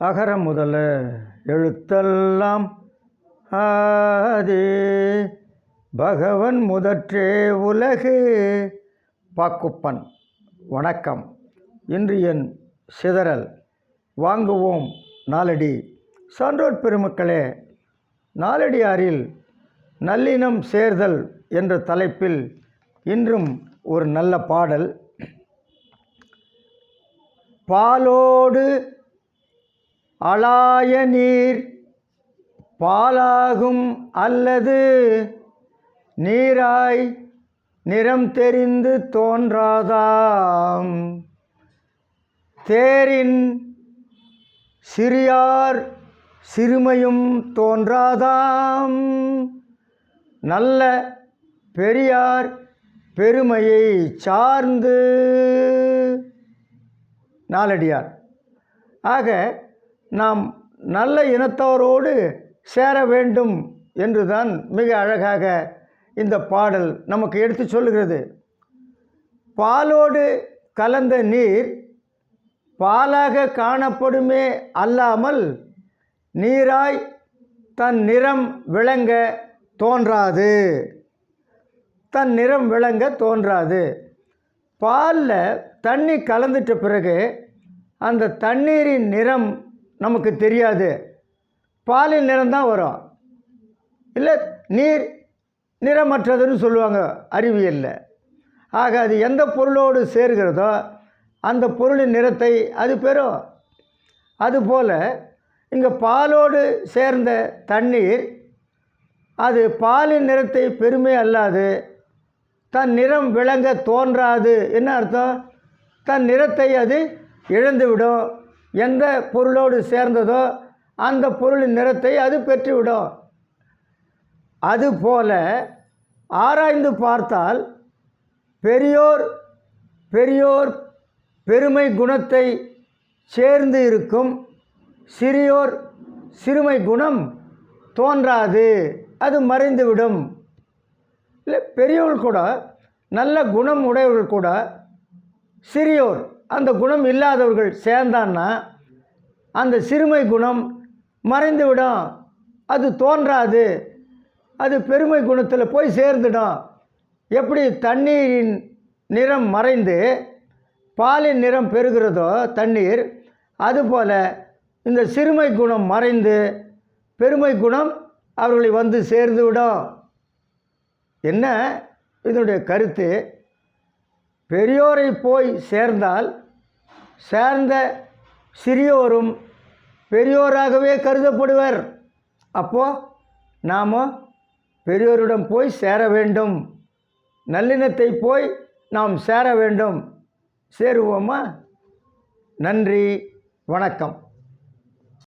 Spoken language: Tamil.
அகர முதல எழுத்தெல்லாம் ஆதி பகவன் முதற்றே உலகு. பாக்குப்பன். வணக்கம். இன்று என் சிதறல் வாங்குவோம் நாலடி. சான்றோர் பெருமக்களே, நாலடியாரில் நல்லினம் சேர்தல் என்ற தலைப்பில் இன்றும் ஒரு நல்ல பாடல். பாலோடு அளாய நீர் பாலாகும் அல்லது நீராய் நிறம் தெரிந்து தோன்றாதாம். தேரின் சிறியார் சிறுமையும் தோன்றாதாம். நல்ல பெரியார் பெருமையை சார்ந்து. நாலடியார். ஆக நாம் நல்ல இனத்தவரோடு சேர வேண்டும் என்றுதான் மிக அழகாக இந்த பாடல் நமக்கு எடுத்து சொல்லுகிறது. பாலோடு கலந்த நீர் பாலாக காணப்படுமே அல்லாமல் நீராய் தன் நிறம் விளங்க தோன்றாது. தன் நிறம் விளங்க தோன்றாது. பாலில் தண்ணி கலந்துட்ட பிறகு அந்த தண்ணீரின் நிறம் நமக்கு தெரியாது. பாலின் நிறம்தான் வரும். இல்லை, நீர் நிறமற்றதுன்னு சொல்லுவாங்க அறிவியலில். ஆக அது எந்த பொருளோடு சேர்கிறதோ அந்த பொருளின் நிறத்தை அது பெறும். அதுபோல் இங்கே பாலோடு சேர்ந்த தண்ணீர் அது பாலின் நிறத்தை பெருமை அல்லாது தன் நிறம் விளங்க தோன்றாது. என்ன அர்த்தம்? தன் நிறத்தை அது இழந்துவிடும். எந்த பொருளோடு சேர்ந்ததோ அந்த பொருளின் நிறத்தை அது பெற்றுவிடும். அதுபோல ஆராய்ந்து பார்த்தால் பெரியோர் பெருமை குணத்தை சேர்ந்து இருக்கும், சிறியோர் சிறுமை குணம் தோன்றாது, அது மறைந்துவிடும். இல்லை, பெரியவர்கள் கூட நல்ல குணம் உடையவர்கள் கூட சிறியோர் அந்த குணம் இல்லாதவர்கள் சேர்ந்தான்னா அந்த சிறுமை குணம் மறைந்துவிடும், அது தோன்றாது, அது பெருமை குணத்தில் போய் சேர்ந்துடும். எப்படி தண்ணீரின் நிறம் மறைந்து பாலின் நிறம் பெறுகிறதோ தண்ணீர், அதுபோல் இந்த சிறுமை குணம் மறைந்து பெருமை குணம் அவர்களை வந்து சேர்ந்துவிடும். என்ன இதனுடைய கருத்து? பெரியோரை போய் சேர்ந்தால் சேர்ந்த சிறியோரும் பெரியோராகவே கருதப்படுவர். அப்போது நாம் பெரியோரிடம் போய் சேர வேண்டும். நல்லினத்தை போய் நாம் சேர வேண்டும். சேருவோமா? நன்றி, வணக்கம்.